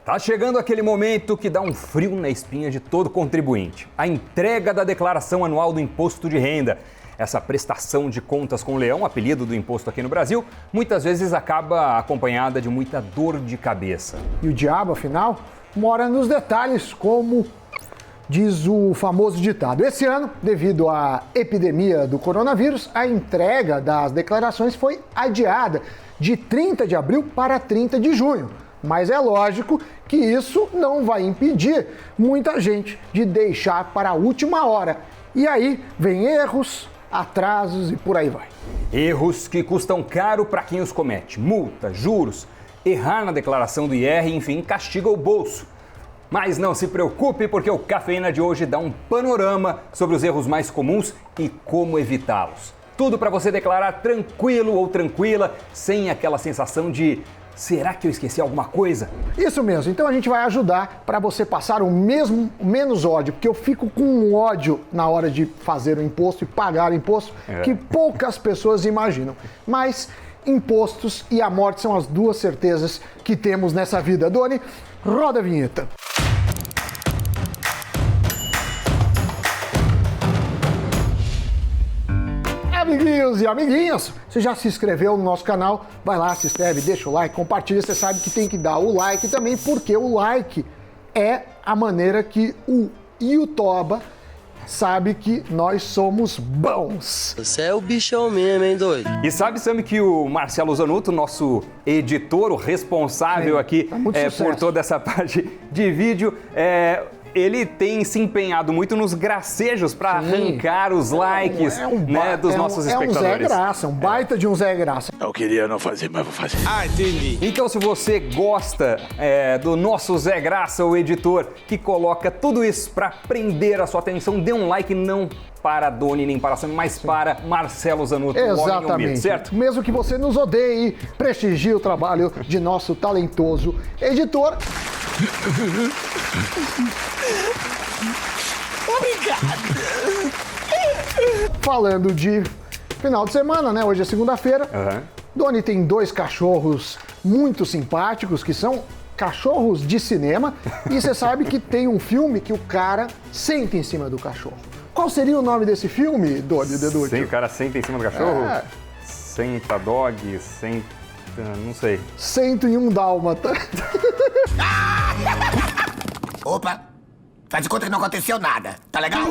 Tá chegando aquele momento que dá um frio na espinha de todo contribuinte. A entrega da declaração anual do imposto de renda. Essa prestação de contas com o leão, apelido do imposto aqui no Brasil, muitas vezes acaba acompanhada de muita dor de cabeça. E o diabo, afinal, mora nos detalhes, como diz o famoso ditado. Esse ano, devido à epidemia do coronavírus, a entrega das declarações foi adiada de 30 de abril para 30 de junho. Mas é lógico que isso não vai impedir muita gente de deixar para a última hora. E aí vem erros, atrasos e por aí vai. Erros que custam caro para quem os comete. Multa, juros, errar na declaração do IR, enfim, castiga o bolso. Mas não se preocupe, porque o Cafeína de hoje dá um panorama sobre os erros mais comuns e como evitá-los. Tudo para você declarar tranquilo ou tranquila, sem aquela sensação de será que eu esqueci alguma coisa? Isso mesmo, então a gente vai ajudar para você passar menos ódio, porque eu fico com um ódio na hora de fazer o imposto e pagar o imposto que poucas pessoas imaginam. Mas impostos e a morte são as duas certezas que temos nessa vida. Doni, roda a vinheta. Amiguinhos e amiguinhas, você já se inscreveu no nosso canal? Vai lá, se inscreve, deixa o like, compartilha. Você sabe que tem que dar o like também, porque o like é a maneira que o YouTube sabe que nós somos bons. Você é o bichão mesmo, hein, doido? E sabe, Sami, que o Marcelo Zanotto, nosso editor, o responsável aqui por toda essa parte de vídeo, ele tem se empenhado muito nos gracejos para arrancar os likes dos nossos espectadores. É um Zé Graça, um baita de um Zé Graça. Eu queria não fazer, mas vou fazer. Ah, entendi. Então, se você gosta do nosso Zé Graça, o editor, que coloca tudo isso para prender a sua atenção, dê um like não para a Doni nem para a Sami, mas para Marcelo Zanotto. Exatamente. Certo? Mesmo que você nos odeie, prestigie o trabalho de nosso talentoso editor. Obrigado. Falando de final de semana, né? Hoje é segunda-feira. Doni tem 2 cachorros muito simpáticos, que são cachorros de cinema. E você sabe que tem um filme que o cara senta em cima do cachorro. Qual seria o nome desse filme, Doni Deducci? Sim, o cara senta em cima do cachorro? Senta dog, senta... não sei. 101 Dálmata. Opa, faz de conta que não aconteceu nada, tá legal?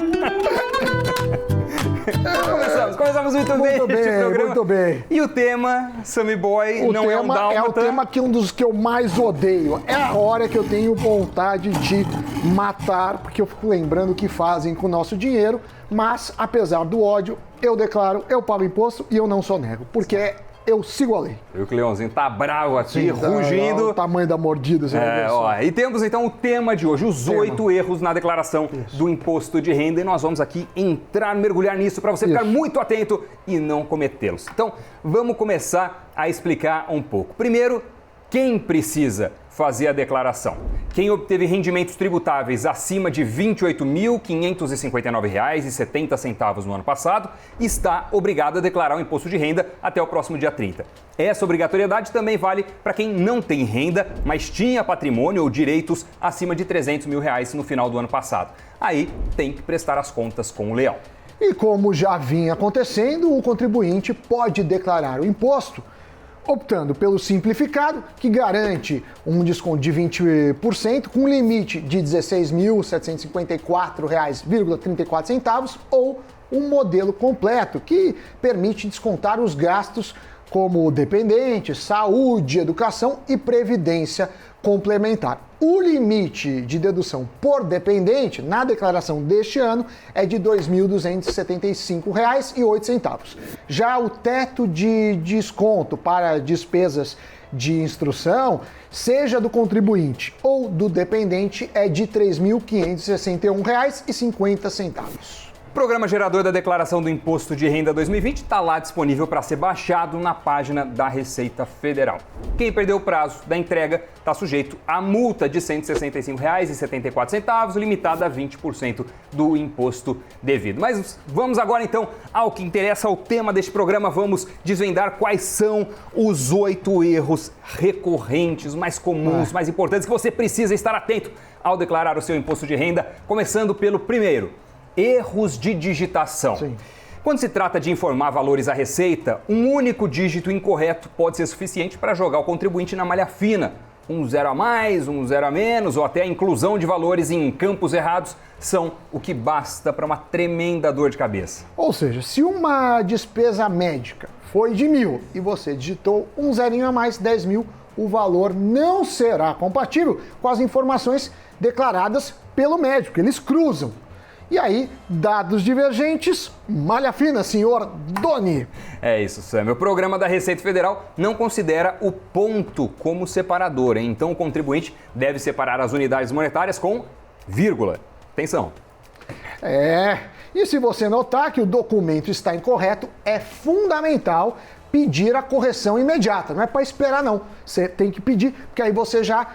Começamos muito bem este programa. Muito bem. E o tema, Sammy Boy, O não tema é um dálmata. é o tema que um dos que eu mais odeio. É a hora que eu tenho vontade de matar, porque eu fico lembrando o que fazem com o nosso dinheiro, mas apesar do ódio, eu declaro, eu pago imposto e eu não sonego, porque eu sigo a lei. E o Leãozinho tá bravo aqui, Sim, rugindo. O tamanho da mordida. E temos então o tema de hoje, os 8 erros na declaração do imposto de renda, e nós vamos aqui mergulhar nisso para você ficar muito atento e não cometê-los. Então, vamos começar a explicar um pouco. Primeiro, quem precisa fazer a declaração? Quem obteve rendimentos tributáveis acima de R$ 28.559,70 no ano passado está obrigado a declarar o imposto de renda até o próximo dia 30. Essa obrigatoriedade também vale para quem não tem renda, mas tinha patrimônio ou direitos acima de R$ 300 mil no final do ano passado. Aí tem que prestar as contas com o leão. E como já vinha acontecendo, o contribuinte pode declarar o imposto optando pelo simplificado, que garante um desconto de 20% com limite de R$ 16.754,34, ou um modelo completo, que permite descontar os gastos como dependente, saúde, educação e previdência complementar. O limite de dedução por dependente na declaração deste ano é de R$ 2.275,08. Já o teto de desconto para despesas de instrução, seja do contribuinte ou do dependente, é de R$ 3.561,50. O programa gerador da declaração do Imposto de Renda 2020 está lá disponível para ser baixado na página da Receita Federal. Quem perdeu o prazo da entrega está sujeito a multa de R$ 165,74, limitada a 20% do imposto devido. Mas vamos agora então ao que interessa ao tema deste programa. Vamos desvendar quais são os 8 erros recorrentes, mais comuns, mais importantes, que você precisa estar atento ao declarar o seu imposto de renda, começando pelo primeiro. Erros de digitação. Sim. Quando se trata de informar valores à Receita, um único dígito incorreto pode ser suficiente para jogar o contribuinte na malha fina. Um 0 a mais, um 0 a menos ou até a inclusão de valores em campos errados são o que basta para uma tremenda dor de cabeça. Ou seja, se uma despesa médica foi de 1.000 e você digitou um zerinho a mais, 10.000, o valor não será compatível com as informações declaradas pelo médico. Eles cruzam. E aí, dados divergentes, malha fina, senhor Doni. É isso, Sam. O programa da Receita Federal não considera o ponto como separador, hein? Então o contribuinte deve separar as unidades monetárias com vírgula. Atenção. E se você notar que o documento está incorreto, é fundamental pedir a correção imediata. Não é para esperar, não. Você tem que pedir, porque aí você já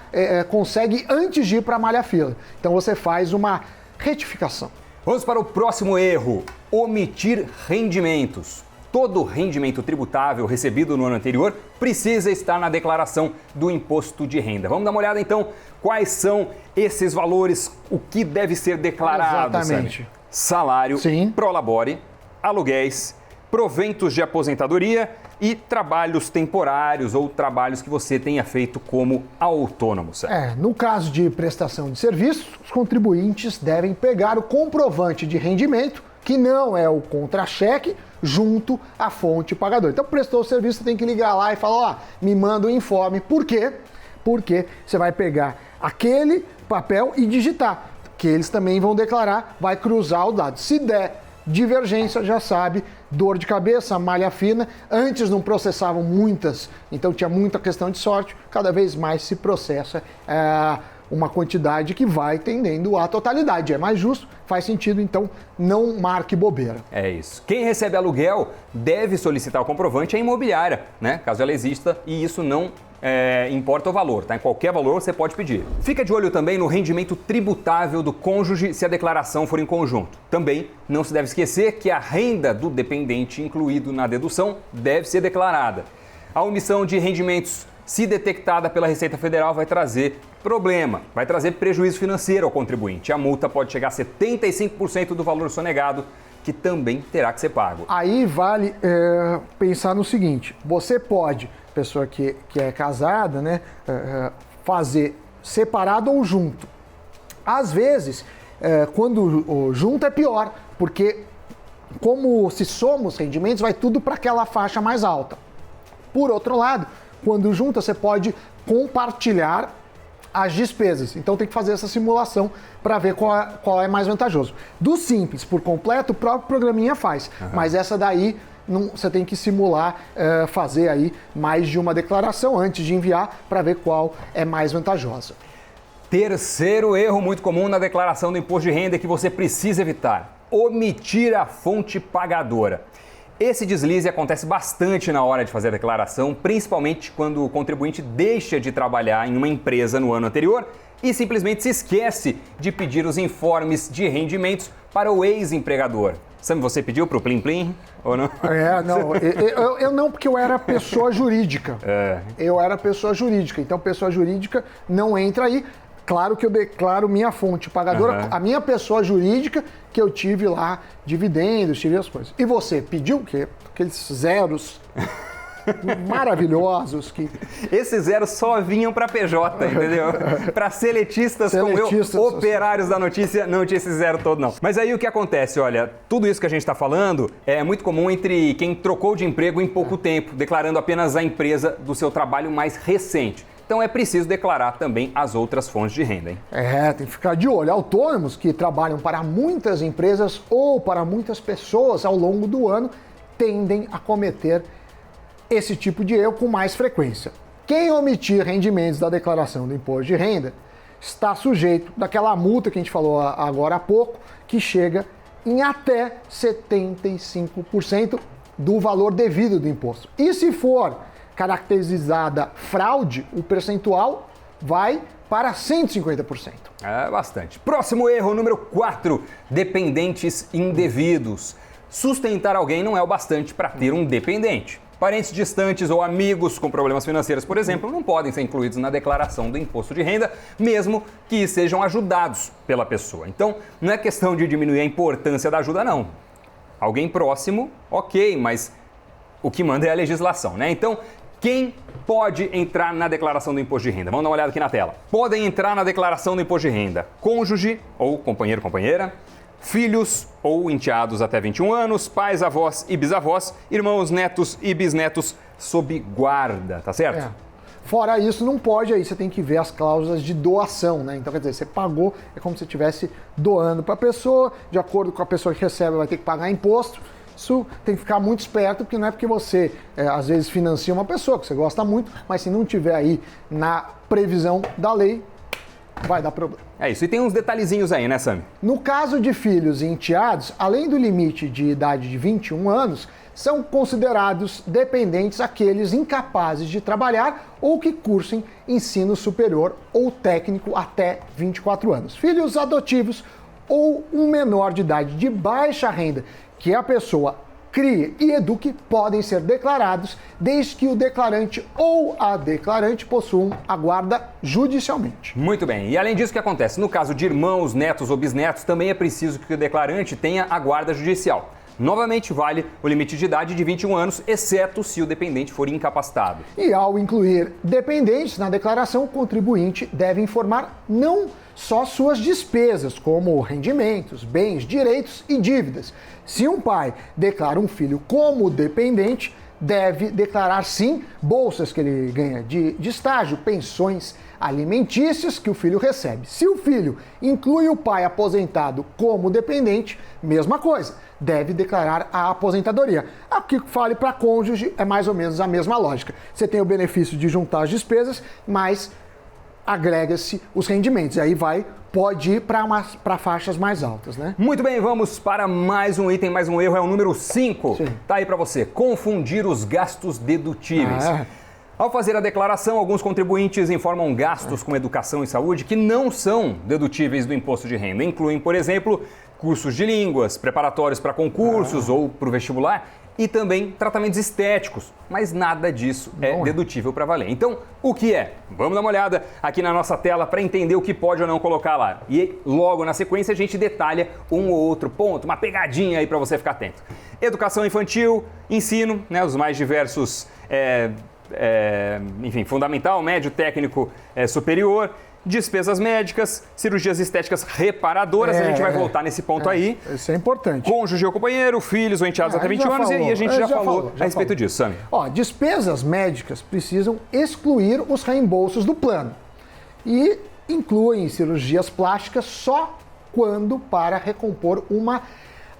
consegue antes de ir para a malha fina. Então você faz uma retificação. Vamos para o próximo erro: omitir rendimentos. Todo rendimento tributável recebido no ano anterior precisa estar na declaração do imposto de renda. Vamos dar uma olhada então quais são esses valores, o que deve ser declarado. Exatamente. Sabe? Salário, Sim. prolabore, aluguéis, proventos de aposentadoria e trabalhos temporários ou trabalhos que você tenha feito como autônomo. Sabe? No caso de prestação de serviços, os contribuintes devem pegar o comprovante de rendimento, que não é o contra-cheque, junto à fonte pagadora. Então, prestou o serviço, você tem que ligar lá e falar, me manda um informe. Por quê? Porque você vai pegar aquele papel e digitar, que eles também vão declarar, vai cruzar o dado. Se der divergência, já sabe, dor de cabeça, malha fina. Antes não processavam muitas, então tinha muita questão de sorte. Cada vez mais se processa uma quantidade que vai tendendo à totalidade. É mais justo, faz sentido, então não marque bobeira. É isso. Quem recebe aluguel deve solicitar o comprovante à imobiliária, né? Caso ela exista, e isso não importa o valor, tá? Em qualquer valor você pode pedir. Fica de olho também no rendimento tributável do cônjuge se a declaração for em conjunto. Também não se deve esquecer que a renda do dependente incluído na dedução deve ser declarada. A omissão de rendimentos, se detectada pela Receita Federal, vai trazer problema, vai trazer prejuízo financeiro ao contribuinte. A multa pode chegar a 75% do valor sonegado, que também terá que ser pago. Aí vale pensar no seguinte: você pode, pessoa que é casada, né, fazer separado ou junto. Às vezes, quando o junto é pior, porque como se soma os rendimentos, vai tudo para aquela faixa mais alta. Por outro lado, quando junta, você pode compartilhar as despesas. Então tem que fazer essa simulação para ver qual é mais vantajoso. Do simples por completo, o próprio programinha faz. Mas essa daí você tem que simular, fazer aí mais de uma declaração antes de enviar para ver qual é mais vantajosa. Terceiro erro muito comum na declaração do imposto de renda que você precisa evitar: omitir a fonte pagadora. Esse deslize acontece bastante na hora de fazer a declaração, principalmente quando o contribuinte deixa de trabalhar em uma empresa no ano anterior e simplesmente se esquece de pedir os informes de rendimentos para o ex-empregador. Sam, você pediu para o Plim Plim ou não? Não. Eu não, porque eu era pessoa jurídica. Eu era pessoa jurídica, então pessoa jurídica não entra aí. Claro que eu declaro minha fonte pagadora, a minha pessoa jurídica, que eu tive lá dividendos, tive as coisas. E você pediu o quê? Aqueles zeros maravilhosos que... Esses zeros só vinham para PJ, entendeu? Para seletistas como eu, operários da notícia, não tinha esse zero todo não. Mas aí o que acontece? Olha, tudo isso que a gente está falando é muito comum entre quem trocou de emprego em pouco tempo, declarando apenas a empresa do seu trabalho mais recente. Então é preciso declarar também as outras fontes de renda, hein? Tem que ficar de olho. Autônomos que trabalham para muitas empresas ou para muitas pessoas ao longo do ano tendem a cometer esse tipo de erro com mais frequência. Quem omitir rendimentos da declaração do imposto de renda está sujeito daquela multa que a gente falou agora há pouco, que chega em até 75% do valor devido do imposto. E se for caracterizada fraude, o percentual vai para 150%. É bastante. Próximo erro, número 4, dependentes indevidos. Sustentar alguém não é o bastante para ter um dependente. Parentes distantes ou amigos com problemas financeiros, por exemplo, não podem ser incluídos na declaração do imposto de renda, mesmo que sejam ajudados pela pessoa. Então, não é questão de diminuir a importância da ajuda, não. Alguém próximo, ok, mas o que manda é a legislação, né? Então, quem pode entrar na declaração do imposto de renda? Vamos dar uma olhada aqui na tela. Podem entrar na declaração do imposto de renda cônjuge ou companheiro, companheira, filhos ou enteados até 21 anos, pais, avós e bisavós, irmãos, netos e bisnetos sob guarda, tá certo? Fora isso, não pode, aí você tem que ver as cláusulas de doação, né? Então, quer dizer, você pagou, é como se você estivesse doando para a pessoa, de acordo com a pessoa que recebe, vai ter que pagar imposto. Isso tem que ficar muito esperto, porque não é porque você, às vezes, financia uma pessoa que você gosta muito, mas se não tiver aí na previsão da lei, vai dar problema. É isso, e tem uns detalhezinhos aí, né, Sami? No caso de filhos e enteados, além do limite de idade de 21 anos, são considerados dependentes aqueles incapazes de trabalhar ou que cursem ensino superior ou técnico até 24 anos. Filhos adotivos ou um menor de idade de baixa renda que a pessoa crie e eduque podem ser declarados desde que o declarante ou a declarante possuam a guarda judicialmente. Muito bem. E além disso, o que acontece? No caso de irmãos, netos ou bisnetos, também é preciso que o declarante tenha a guarda judicial. Novamente, vale o limite de idade de 21 anos, exceto se o dependente for incapacitado. E ao incluir dependentes na declaração, o contribuinte deve informar não só suas despesas, como rendimentos, bens, direitos e dívidas. Se um pai declara um filho como dependente, deve declarar sim bolsas que ele ganha de estágio, pensões alimentícias que o filho recebe. Se o filho inclui o pai aposentado como dependente, mesma coisa, deve declarar a aposentadoria. Aqui que fale para cônjuge é mais ou menos a mesma lógica. Você tem o benefício de juntar as despesas, mas agrega-se os rendimentos. E aí pode ir para faixas mais altas, né? Muito bem, vamos para mais um item, mais um erro, é o número 5. Sim. Tá aí para você, confundir os gastos dedutíveis. Ao fazer a declaração, alguns contribuintes informam gastos com educação e saúde que não são dedutíveis do imposto de renda. Incluem, por exemplo, cursos de línguas, preparatórios para concursos ou para o vestibular e também tratamentos estéticos, mas nada disso é dedutível para valer. Então, o que é? Vamos dar uma olhada aqui na nossa tela para entender o que pode ou não colocar lá. E logo na sequência a gente detalha um ou outro ponto, uma pegadinha aí para você ficar atento. Educação infantil, ensino, né, os mais diversos, enfim, fundamental, médio, técnico, superior, despesas médicas, cirurgias estéticas reparadoras, a gente vai voltar nesse ponto aí. Isso é importante. Cônjuge ou companheiro, filhos ou enteados até 20 anos, e aí a gente já falou a respeito disso, Sami. Despesas médicas precisam excluir os reembolsos do plano e incluem cirurgias plásticas só quando para recompor uma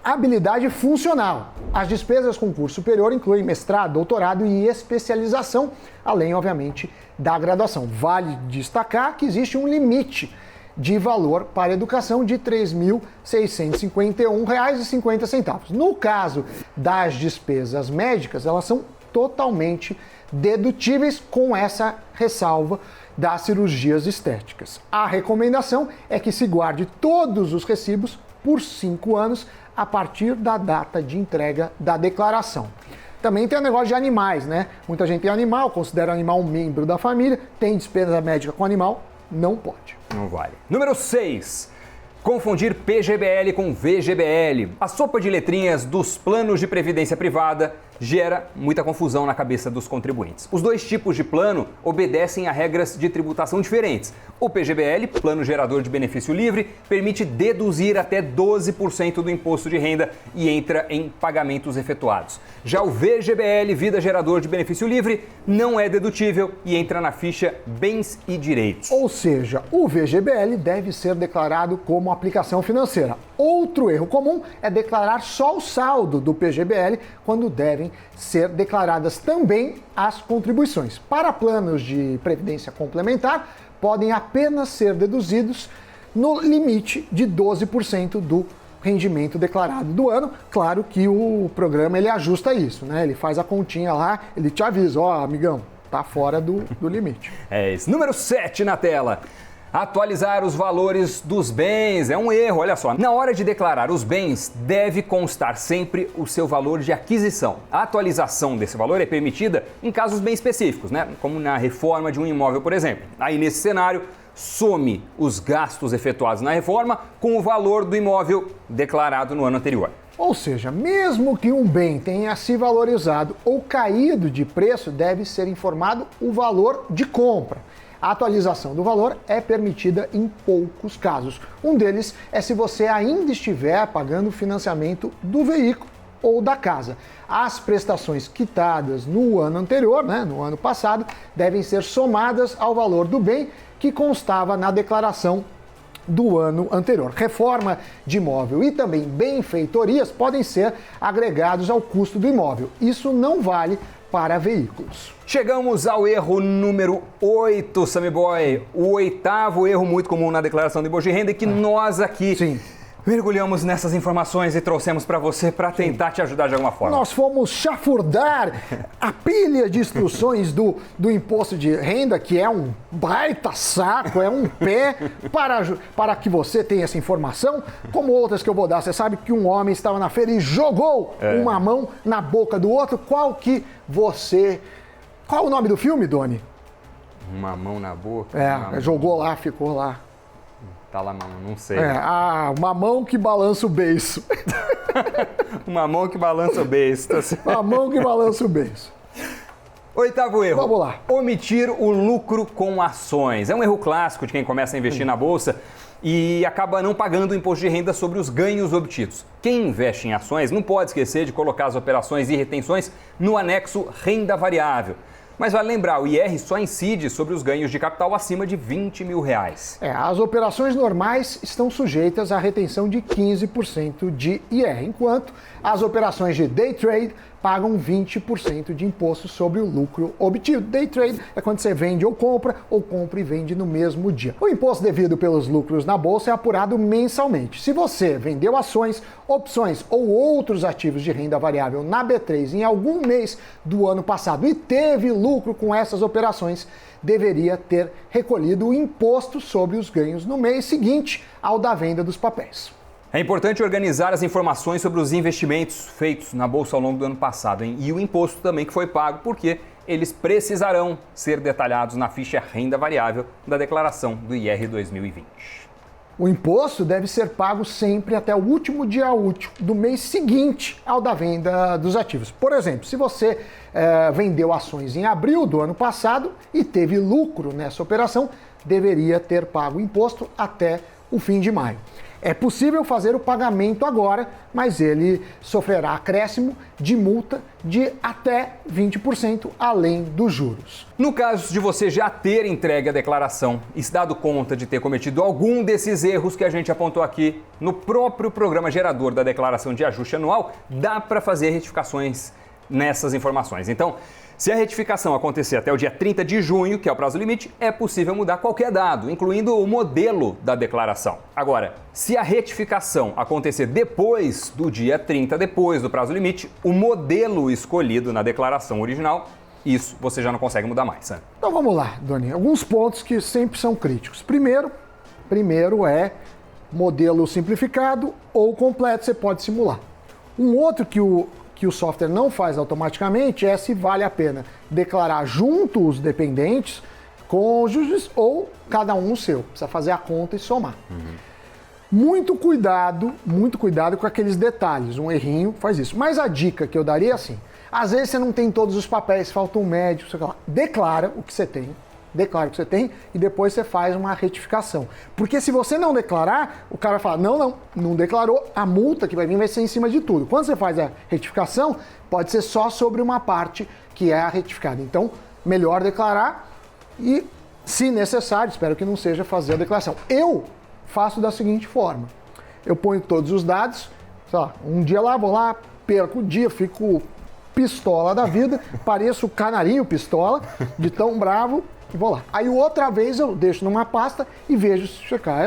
habilidade funcional. As despesas com curso superior incluem mestrado, doutorado e especialização, além, obviamente, da graduação. Vale destacar que existe um limite de valor para a educação de R$ 3.651,50. No caso das despesas médicas, elas são totalmente dedutíveis com essa ressalva das cirurgias estéticas. A recomendação é que se guarde todos os recibos por 5 anos a partir da data de entrega da declaração. Também tem o negócio de animais, né? Muita gente tem animal, considera o animal um membro da família, tem despesa médica com animal, não pode. Não vale. Número 6. Confundir PGBL com VGBL. A sopa de letrinhas dos planos de previdência privada gera muita confusão na cabeça dos contribuintes. Os dois tipos de plano obedecem a regras de tributação diferentes. O PGBL, Plano Gerador de Benefício Livre, permite deduzir até 12% do imposto de renda e entra em pagamentos efetuados. Já o VGBL, Vida Gerador de Benefício Livre, não é dedutível e entra na ficha Bens e Direitos. Ou seja, o VGBL deve ser declarado como aplicação financeira. Outro erro comum é declarar só o saldo do PGBL quando devem ser declaradas também as contribuições. Para planos de previdência complementar, podem apenas ser deduzidos no limite de 12% do rendimento declarado do ano. Claro que o programa ele ajusta isso, né? Ele faz a continha lá, ele te avisa, ó, amigão, tá fora do limite. É isso. Número 7 na tela. Atualizar os valores dos bens é um erro, olha só. Na hora de declarar os bens, deve constar sempre o seu valor de aquisição. A atualização desse valor é permitida em casos bem específicos, né? Como na reforma de um imóvel, por exemplo. Aí, nesse cenário, some os gastos efetuados na reforma com o valor do imóvel declarado no ano anterior. Ou seja, mesmo que um bem tenha se valorizado ou caído de preço, deve ser informado o valor de compra. A atualização do valor é permitida em poucos casos. Um deles é se você ainda estiver pagando o financiamento do veículo ou da casa. As prestações quitadas no ano anterior, no ano passado, devem ser somadas ao valor do bem que constava na declaração do ano anterior. Reforma de imóvel e também benfeitorias podem ser agregados ao custo do imóvel. Isso não vale para veículos. Chegamos ao erro número 8, Sammy Boy. O 8º erro muito comum na declaração de imposto de renda e que nós aqui mergulhamos nessas informações e trouxemos para você para tentar te ajudar de alguma forma. Nós fomos chafurdar a pilha de instruções do imposto de renda, que é um baita saco, é um pé para que você tenha essa informação, como outras que eu vou dar. Você sabe que um homem estava na feira e jogou uma mão na boca do outro. Qual o nome do filme, Doni? Uma mão na boca? Jogou lá, ficou lá. Tá lá, mano, não sei. Uma mão que balança o beiço. Uma mão que balança o beiço. Uma mão que balança o beiço. 8º erro. Vamos lá. Omitir o lucro com ações. É um erro clássico de quem começa a investir na bolsa e acaba não pagando o imposto de renda sobre os ganhos obtidos. Quem investe em ações não pode esquecer de colocar as operações e retenções no anexo renda variável. Mas vale lembrar, o IR só incide sobre os ganhos de capital acima de R$20 mil. As operações normais estão sujeitas à retenção de 15% de IR, enquanto as operações de day trade pagam 20% de imposto sobre o lucro obtido. Day trade é quando você vende ou compra e vende no mesmo dia. O imposto devido pelos lucros na bolsa é apurado mensalmente. Se você vendeu ações, opções ou outros ativos de renda variável na B3 em algum mês do ano passado e teve lucro com essas operações, deveria ter recolhido o imposto sobre os ganhos no mês seguinte ao da venda dos papéis. É importante organizar as informações sobre os investimentos feitos na bolsa ao longo do ano passado, hein? E o imposto também que foi pago, porque eles precisarão ser detalhados na ficha renda variável da declaração do IR 2020. O imposto deve ser pago sempre até o último dia útil do mês seguinte ao da venda dos ativos. Por exemplo, se você vendeu ações em abril do ano passado e teve lucro nessa operação, deveria ter pago o imposto até o fim de maio. É possível fazer o pagamento agora, mas ele sofrerá acréscimo de multa de até 20% além dos juros. No caso de você já ter entregue a declaração e se dado conta de ter cometido algum desses erros que a gente apontou aqui no próprio programa gerador da declaração de ajuste anual, dá para fazer retificações nessas informações. Então, se a retificação acontecer até o dia 30 de junho, que é o prazo limite, é possível mudar qualquer dado, incluindo o modelo da declaração. Agora, se a retificação acontecer depois do dia 30, depois do prazo limite, o modelo escolhido na declaração original, isso você já não consegue mudar mais, né? Então vamos lá, Doni. Alguns pontos que sempre são críticos. Primeiro é modelo simplificado ou completo, você pode simular. Um outro que o software não faz automaticamente é se vale a pena declarar junto os dependentes, cônjuges ou cada um o seu. Precisa fazer a conta e somar. Muito cuidado com aqueles detalhes. Um errinho faz isso. Mas a dica que eu daria é assim: às vezes você não tem todos os papéis, falta um médico, sei lá. Declara o que você tem e depois você faz uma retificação. Porque se você não declarar, o cara vai falar, não declarou, a multa que vai vir vai ser em cima de tudo. Quando você faz a retificação, pode ser só sobre uma parte que é a retificada. Então, melhor declarar e, se necessário, espero que não seja fazer a declaração. Eu faço da seguinte forma: eu ponho todos os dados, sei lá, um dia lá, vou lá, perco o dia, fico pistola da vida, pareço o canarinho pistola, de tão bravo, e vou lá. Aí outra vez eu deixo numa pasta e vejo se checar.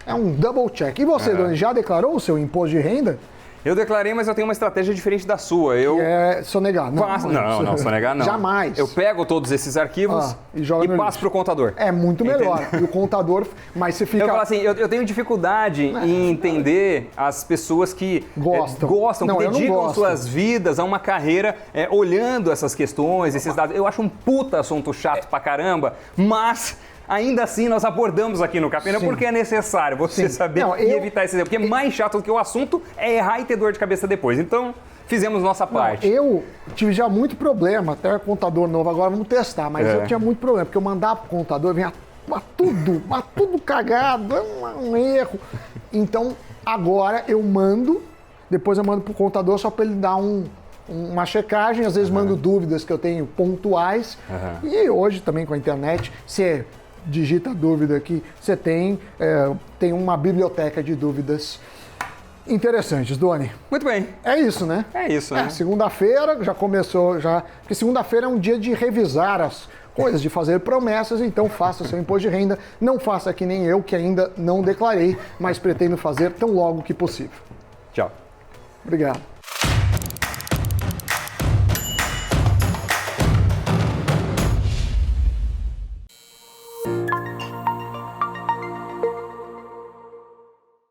É um double check. E você, Doni, já declarou o seu imposto de renda? Eu declarei, mas eu tenho uma estratégia diferente da sua. Eu É sonegar. não, sonegar não. Jamais. Eu pego todos esses arquivos e joga no passo lixo. para o contador. É muito melhor. Entendeu? E o contador, mas você fica... Eu falo assim, eu tenho dificuldade em entender as pessoas que Gostam. Não, que eu não dedicam gosto. suas vidas a uma carreira olhando essas questões, esses dados. Eu acho um puta assunto chato pra caramba, mas... Ainda assim, nós abordamos aqui no Cafeína porque é necessário você saber e evitar esse erro. Porque mais chato do que o assunto é errar e ter dor de cabeça depois. Então, fizemos nossa parte. Eu tive já muito problema, até contador novo, agora vamos testar, mas eu tinha muito problema, porque eu mandava pro contador, vinha tudo cagado, é um erro. Então, agora eu mando, depois eu mando pro contador só para ele dar uma checagem, às vezes mando dúvidas que eu tenho pontuais. E hoje também com a internet, você digita dúvida aqui, você tem uma biblioteca de dúvidas interessantes, Doni. Muito bem. É isso, né? É isso, né? Segunda-feira já começou, porque segunda-feira é um dia de revisar as coisas, de fazer promessas, então faça o seu imposto de renda. Não faça que nem eu, que ainda não declarei, mas pretendo fazer tão logo que possível. Tchau. Obrigado.